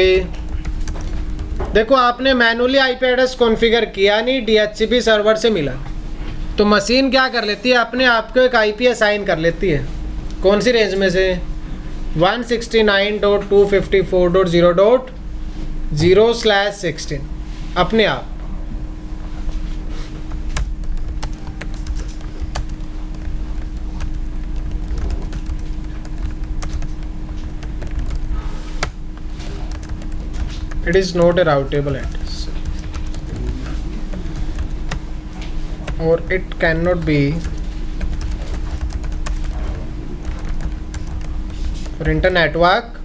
देखो आपने मैनुअली IP एड्रेस कॉन्फ़िगर किया नहीं, DHCP सर्वर से मिला, तो मशीन क्या कर लेती है, अपने आप को एक IP असाइन कर लेती है, कौन सी रेंज में से, 169.254.0.0/16 अपने आप। It is not a routable address, or it cannot be for internetwork.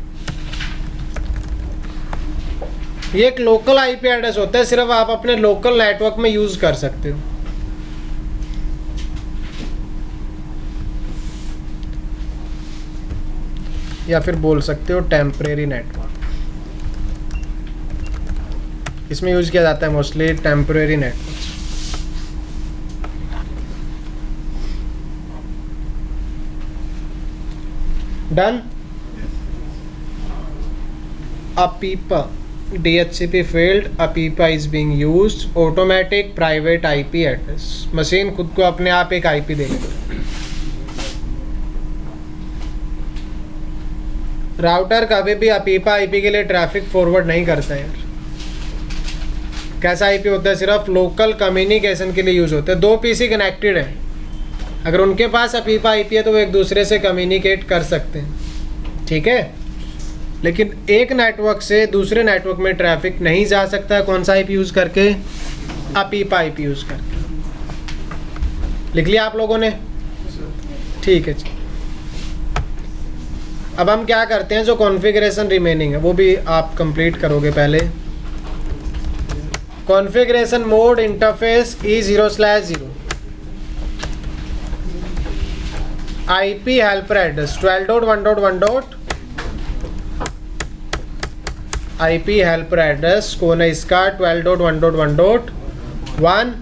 ये एक लोकल IP एड्रेस होता है, सिर्फ आप अपने लोकल नेटवर्क में यूज कर सकते हो। या फिर बोल सकते हो टेम्परेरी नेटवर्क, इसमें यूज किया जाता है mostly temporary network. Done. APIPA DHCP failed, APIPA is being used, automatic private IP address, machine खुद को अपने आप एक IP दे लेती है। राउटर कभी भी APIPA IP के लिए ट्रैफिक फॉरवर्ड नहीं करता है यार। कैसा IP होता है, सिर्फ लोकल कम्युनिकेशन के लिए यूज होता है। दो PC कनेक्टेड है, अगर उनके पास अपीपा आईपी है तो वो एक दूसरे से कम्युनिकेट कर सकते हैं, ठीक है। लेकिन एक नेटवर्क से दूसरे नेटवर्क में ट्रैफिक नहीं जा सकता। कौन सा आईपी यूज़ करके? अपीपा आईपी यूज़ करके। लिख लिया आप लोगों ने? ठीक है जी। अब हम क्या करते हैं, जो कॉन्फ़िगरेशन रिमेनिंग है वो भी आप कंप्लीट करोगे पहले। Configuration mode interface E0/0 IP helper address 12.1.1. IP helper address कौन है इसका? 12.1.1.1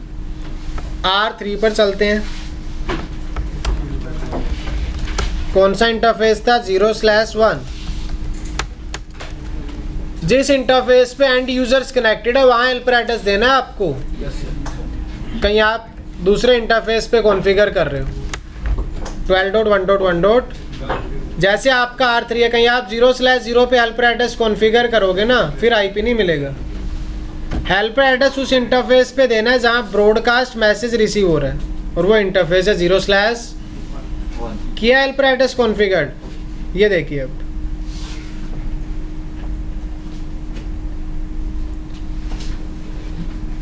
R3 पर चलते हैं। कौन सा इंटरफेस था? 0/1। जिस इंटरफेस पे एंड यूजर्स कनेक्टेड है वहाँ हेल्पर एड्रेस देना है आपको। कहीं आप दूसरे इंटरफेस पे कॉन्फ़िगर कर रहे हो 12.1.1. जैसे आपका R3 है, कहीं आप 0/0 पे हेल्पर एड्रेस कॉन्फ़िगर करोगे ना, फिर IP नहीं मिलेगा। हेल्पर एड्रेस उस इंटरफेस पे देना है जहाँ ब्रॉडकास्ट मैसेज रिसीव हो रहा है, और वो इंटरफेस है 0/. किया हेल्पर एड्रेस कॉन्फ़िगर्ड, ये देखिए अब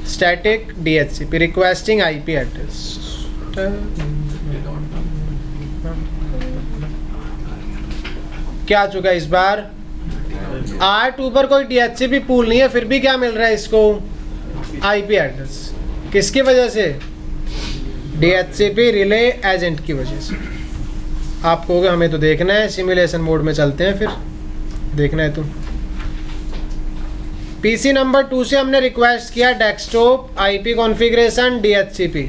static DHCP requesting IP address. क्या आ चुका इस बार? R2 पर कोई DHCP पूल नहीं है, फिर भी क्या मिल रहा है इसको? IP address. किसकी वजह से? DHCP रिले एजेंट की वजह से। आप कहोगे हमें तो देखना है, सिमुलेशन मोड में चलते हैं, फिर देखना है तो। PC नंबर 2 से हमने रिक्वेस्ट किया desktop IP configuration DHCP।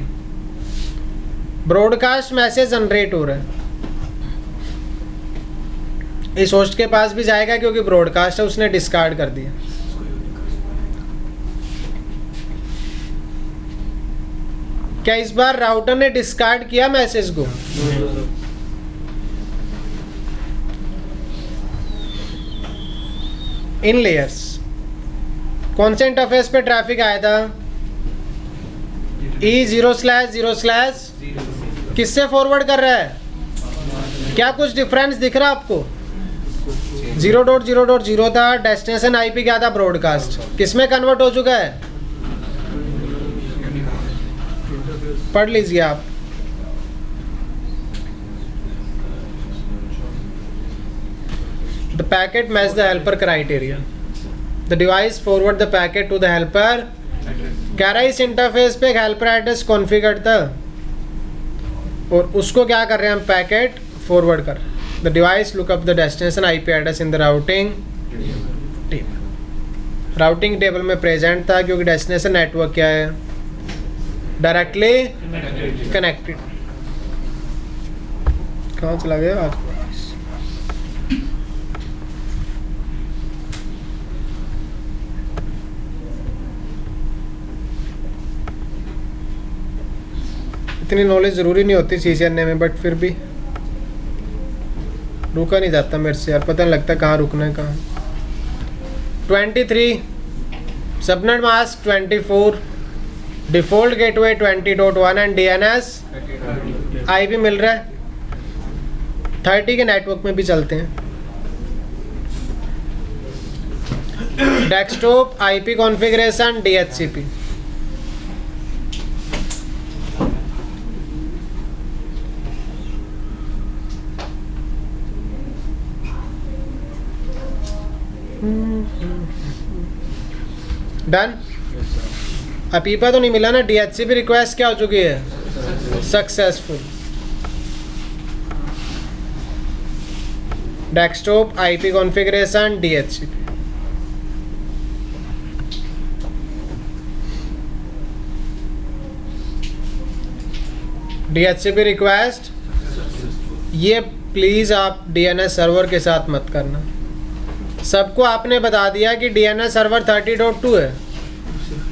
Broadcast message generate हो रहा है, इस होस्ट के पास भी जाएगा क्योंकि ब्रॉडकास्ट है, उसने डिस्कार्ड कर दिया। क्या इस बार राउटर ने डिस्कार्ड किया मैसेज को? इन लेयर्स कौन से इंटरफेस पे ट्रैफिक आया था? E0/0/. किससे फॉरवर्ड कर रहा है? क्या कुछ डिफरेंस दिख रहा है आपको? 0.0.0 था, डेस्टिनेशन IP क्या था? ब्रॉडकास्ट। किसमें कन्वर्ट हो चुका है? पढ़ लीजिए आप। The packet match the helper criteria. The device forward the packet to the helper. कह रहा है इस इंटरफेस पे एक हेल्पर एड्रेस कॉन्फ़िगर था और उसको क्या कर रहे हैं हम? पैकेट फॉरवर्ड कर। The device look up the destination IP address in the routing table. Routing table में प्रेजेंट था क्योंकि डेस्टिनेशन नेटवर्क क्या है? Directly connected. कहाँ चला गया आज? इतनी नॉलेज ज़रूरी नहीं होती CCNA में, बट फिर भी रुका नहीं जाता मेरे से यार, पता नहीं लगता कहाँ रुकना है कहाँ। 23 subnet mask 24 default gateway 20.1 and DNS IP मिल रहा है। 30 के नेटवर्क में भी चलते हैं। Desktop IP configuration DHCP। Done. अपीपा तो नहीं मिला ना? DHCP रिक्वेस्ट क्या हो चुकी है? Successful. Desktop IP configuration DHCP। DHCP request, ये प्लीज़ आप DNS सर्वर के साथ मत करना। सबको आपने बता दिया कि DNS सर्वर 30.2 है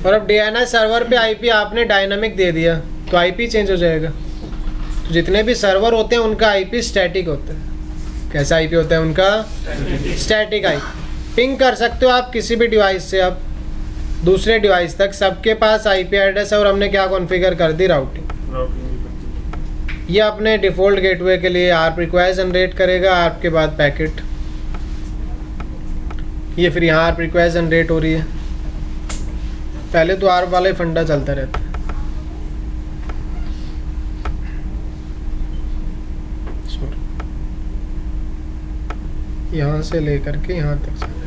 और अब DNS सर्वर पे IP आपने डायनामिक दे दिया तो IP चेंज हो जाएगा। तो जितने भी सर्वर होते हैं उनका IP स्टैटिक होता है। कैसा IP होता है उनका? Static IP। पिंग कर सकते हो आप किसी भी डिवाइस से आप दूसरे डिवाइस तक, सबके पास IP एड्रेस है और हमने क्या कॉन्फ़िगर कर दी? राउटिंग। ये अपने डिफ़ॉल्ट गेटवे के लिए आर्प रिक्वायर जनरेट करेगा, आर्प के बाद पैकेट। ये फिर यहाँ आर्प रिक्वायर जनरेट हो रही है। पहले तो आर्प वाला ही फंडा चलता रहता है। यहाँ से लेकर के यहाँ तक चल रहा है।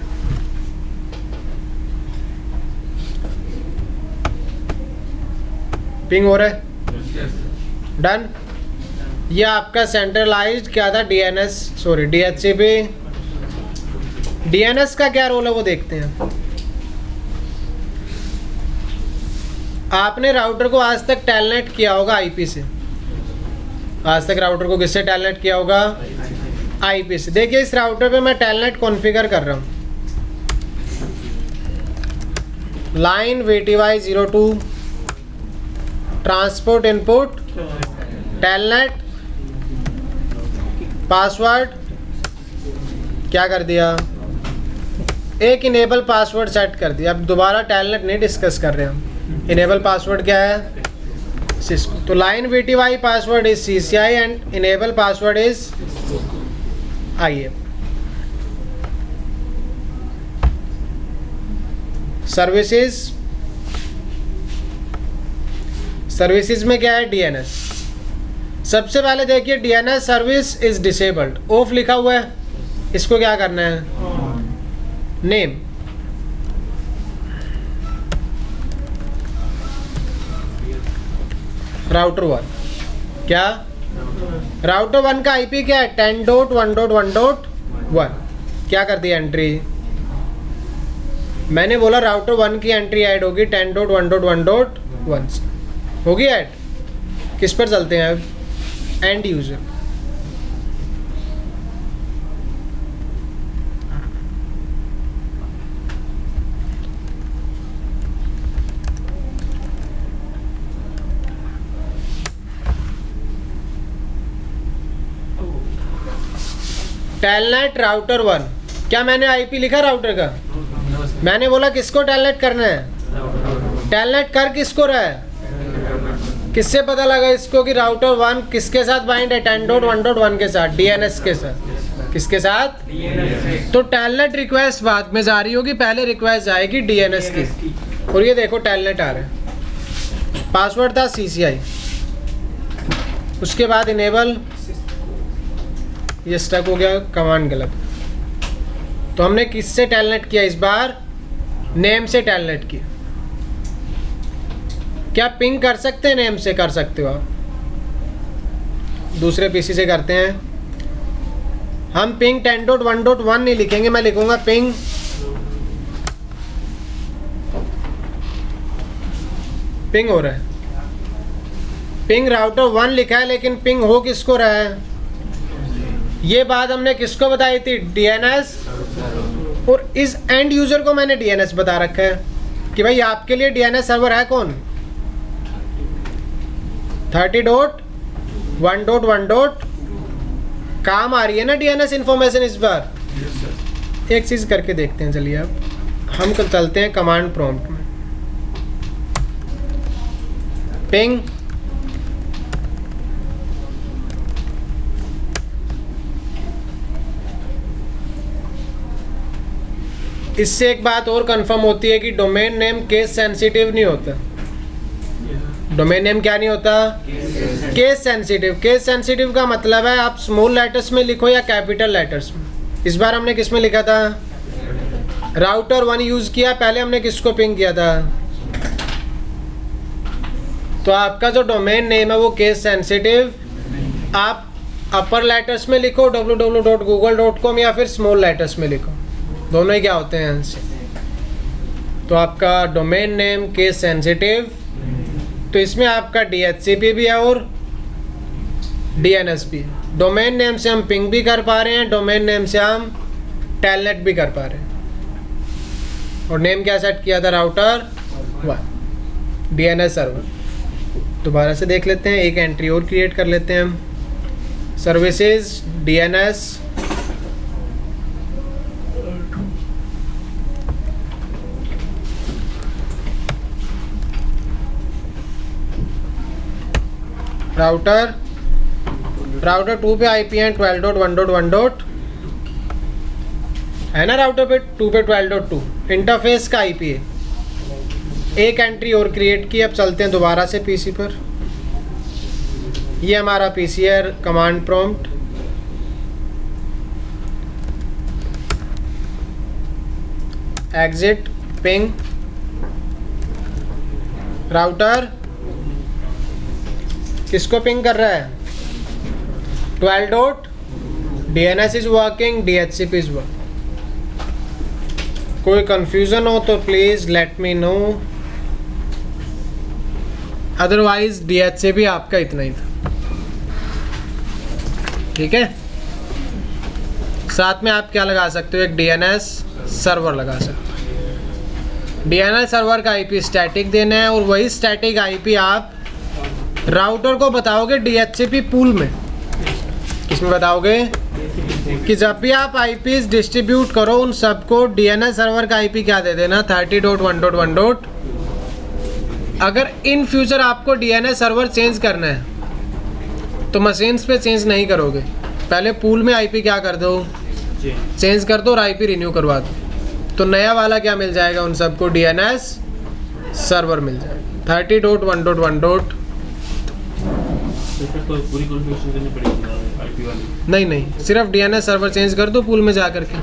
पिंग हो रहा है, डन। ये आपका सेंट्रलाइज्ड क्या था, डीएनएस, सॉरी डीएचसीपी। डीएनएस का क्या रोल है वो देखते हैं। आपने राउटर को आज तक टेलनेट किया होगा आईपी से। आज तक राउटर को किससे टेलनेट किया होगा, आईपी से। देखिए इस राउटर पे मैं टेलनेट कॉन्फ़िगर कर रहा हूँ। Line VTY02 transport input telnet password क्या कर दिया, एक इनेबल पासवर्ड सेट कर दिया। अब दोबारा टेलनेट नहीं डिस्कस कर रहे हम। इनेबल पासवर्ड क्या है, सिस्को। तो line VTY password is CCI and enable password is IAM। Services में क्या है, DNS। सबसे पहले देखिए DNS service is disabled, of लिखा हुआ है। इसको क्या करना है, नेम। राउटर 1 क्या, राउटर 1 का IP क्या है, 10.1.1.1। क्या कर दिया एंट्री, मैंने बोला राउटर 1 की एंट्री ऐड होगी 10.1.1.1 से, होगी ऐड। किस पर चलते हैं अब, एंड यूजर। टेलनेट राउटर 1, क्या मैंने आईपी लिखा राउटर का, मैंने बोला किसको टेलनेट करना है, टेलनेट कर किसको रहा है, किससे पता लगा इसको कि राउटर 1 किसके साथ बाइंड है, 10.1.1 के साथ, DNS के साथ। किसके साथ, तो टेलनेट रिक्वेस्ट बाद में जा रही होगी, पहले रिक्वेस्ट जाएगी DNS की। और ये देखो टेलनेट आ रहा है, पासवर्ड था CCI, उसके बाद इनेबल, ये स्टक हो गया, कमांड गलत। तो हमने किससे टेलनेट किया इस बार, नेम से टेलनेट किया। क्या पिंग कर सकते हैं, नेम से कर सकते हो आप, दूसरे पीसी से करते हैं हम। पिंग 10.1.1 नहीं लिखेंगे, मैं लिखूंगा पिंग पिंग हो रहा है, पिंग राउटर 1 लिखा है, लेकिन पिंग हो किसको रहा है, ये बात हमने किसको बताई थी, DNS। और इस एंड यूजर को मैंने DNS बता रखा है कि भाई आपके लिए DNS सर्वर है कौन, 30.1.1. काम आ रही है ना DNS इंफॉर्मेशन इस बार। एक चीज करके देखते हैं, चलिए अब हम कल चलते हैं कमांड प्रॉम्प्ट में। पिंग इससे एक बात और कंफर्म होती है कि डोमेन नेम केस सेंसिटिव नहीं होता। डोमेन नेम क्या नहीं होता, केस सेंसिटिव। केस सेंसिटिव का मतलब है आप स्मॉल लेटर्स में लिखो या कैपिटल लेटर्स में। इस बार हमने किस में लिखा था, राउटर 1 यूज किया, पहले हमने किसको पिंग किया था, तो आपका जो डोमेन नेम है वो केस सेंसिटिव। आप अपर लेटर्स में लिखो www.google.com या फिर स्मॉल लेटर्स में लिखो, दोनों ही क्या होते हैं। तो आपका डोमेन नेम केस सेंसिटिव, तो इसमें आपका DHCP भी है और DNS भी है। डोमेन नेम से हम पिंग भी कर पा रहे हैं, डोमेन नेम से हम टेलनेट भी कर पा रहे हैं। और नेम क्या सेट किया था, राउटर 1 DNS सर्वर। दोबारा से देख लेते हैं, एक एंट्री और क्रिएट कर लेते हैं हम। सर्विसेज DNS राउटर राउटर 2 पे आईपी है 12.1.1. है ना, राउटर पे 2 पे 12.2 इंटरफेस का आईपी है. एक एंट्री और क्रिएट की. अब चलते हैं दोबारा से पीसी पर. ये हमारा पीसी है. Command prompt exit ping router किसको पिंग कर रहा है? 12. DNS is working, DHCP is working. कोई कंफ्यूजन हो तो please let me know, otherwise DHCP आपका इतना ही था. ठीक है. साथ में आप क्या लगा सकते हो? एक DNS सर्वर लगा सकते हो. DNS सर्वर का आईपी स्टैटिक देना है और वही स्टैटिक आईपी आप राउटर को बताओगे DHCP पूल में. किसमें बताओगे? कि जब भी आप आईपीज डिस्ट्रीब्यूट करो उन सबको DNS सर्वर का आईपी क्या दे देना? 30.1.1. अगर इन फ्यूचर आपको DNS सर्वर चेंज करना है तो मशीन्स पे चेंज नहीं करोगे, पहले पूल में आईपी क्या कर दो? चेंज कर दो और आईपी रिन्यू करवा दो. तो नया वाला क्या मिल जाएगा? उन सबको DNS सर्वर मिल जाएगा 30.1.1. तो पूरी कॉन्फ़िगरेशन करनी पड़ेगी आईपी वाली? नहीं, सिर्फ DNS सर्वर चेंज कर दो पूल में जा करके.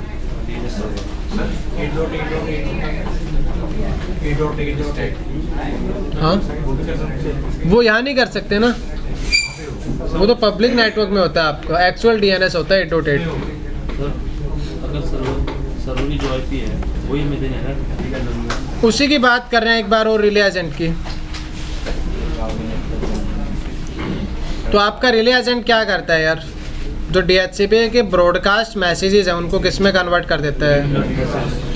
हाँ, वो यहाँ नहीं कर सकते ना, वो तो पब्लिक नेटवर्क में होता है. आपका एक्चुअल DNS होता है 8.8. अगर सर्वर की जो आईपी है वही में देना है, उसी की बात कर रहे हैं एक बार और रिले एजेंट की. तो आपका रिले एजेंट क्या करता है यार? जो DHCP के ब्रॉडकास्ट मैसेजेस हैं उनको किस में कन्वर्ट कर देता है?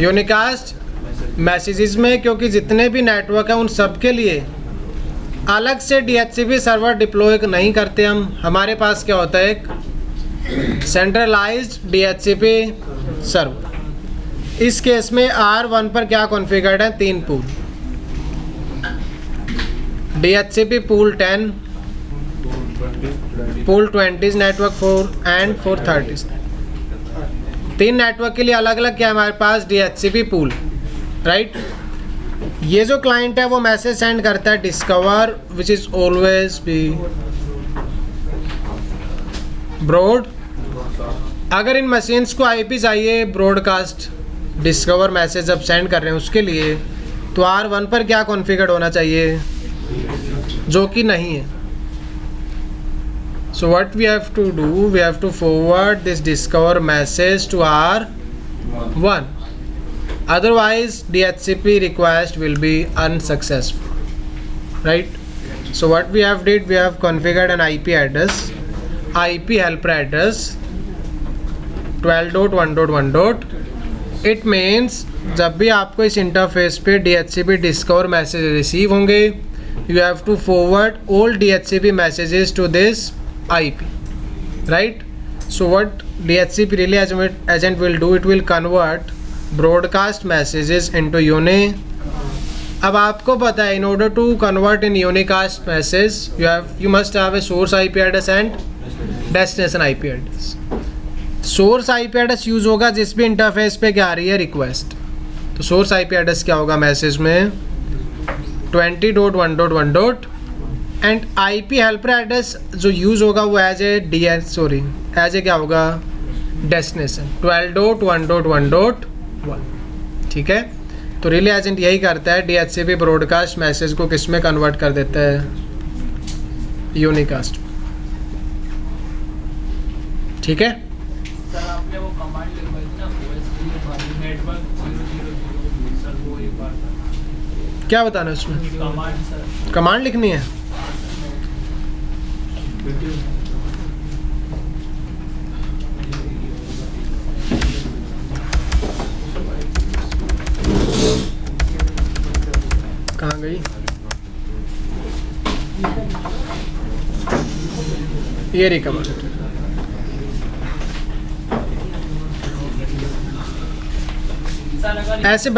यूनिकास्ट मैसेजेस में. क्योंकि जितने भी नेटवर्क हैं उन सब के लिए अलग से DHCP सर्वर डिप्लॉय नहीं करते हम. हमारे पास क्या होता है? एक सेंट्रलाइज्ड DHCP सर्वर. इस केस में R1 पर क्या कॉन्फ़िगर्ड है? 3 pool. DHCP pool 10, pool 20 network 4 and 430. 3 network के लिए अलग अलग क्या है हमारे पास? DHCP pool. राइट. ये जो क्लाइंट है वो मैसेज सेंड करता है discover which is always be broad. अगर इन मशीन्स को आईपी चाहिए ब्रॉडकास्ट डिस्कवर मैसेज जब सेंड कर रहे हैं उसके लिए, तो R1 पर क्या कॉन्फ़िगर्ड होना चाहिए? जो कि नहीं है. So what we have to do? We have to forward this discover message to R1. Otherwise, DHCP request will be unsuccessful. Right? So what we have did? We have configured an IP address, IP helper address 12.1.1. It means जब भी आपको इस interface पे DHCP discover message receive होंगे, you have to forward all DHCP messages to this IP, right? So what DHCP relay agent will do? It will convert broadcast messages into uni. अब आपको पता है in order to convert in unicast message you must have a source IP address and destination IP address. source IP address use होगा जिस भी interface पे क्या आ रही है रिक्वेस्ट. तो source IP address क्या होगा मैसेज में? 20.1.1. एंड IP हेल्पर एड्रेस जो यूज़ होगा वो एज ए क्या होगा? डेस्टिनेशन 12.1.1.1. ठीक है. तो रिले एजेंट यही करता है, DHCP ब्रॉडकास्ट मैसेज को किस में कन्वर्ट कर देता है? यूनिकास्ट. ठीक है. सर आपने वो कमांड लिखवाई थी ना OSP नेटवर्क 000 सर, वो एक बार क्या बताना है उसमें? कमांड सर, कमांड लिखनी है. कहाँ गई? ये रही कमांड. सर अगर ऐसे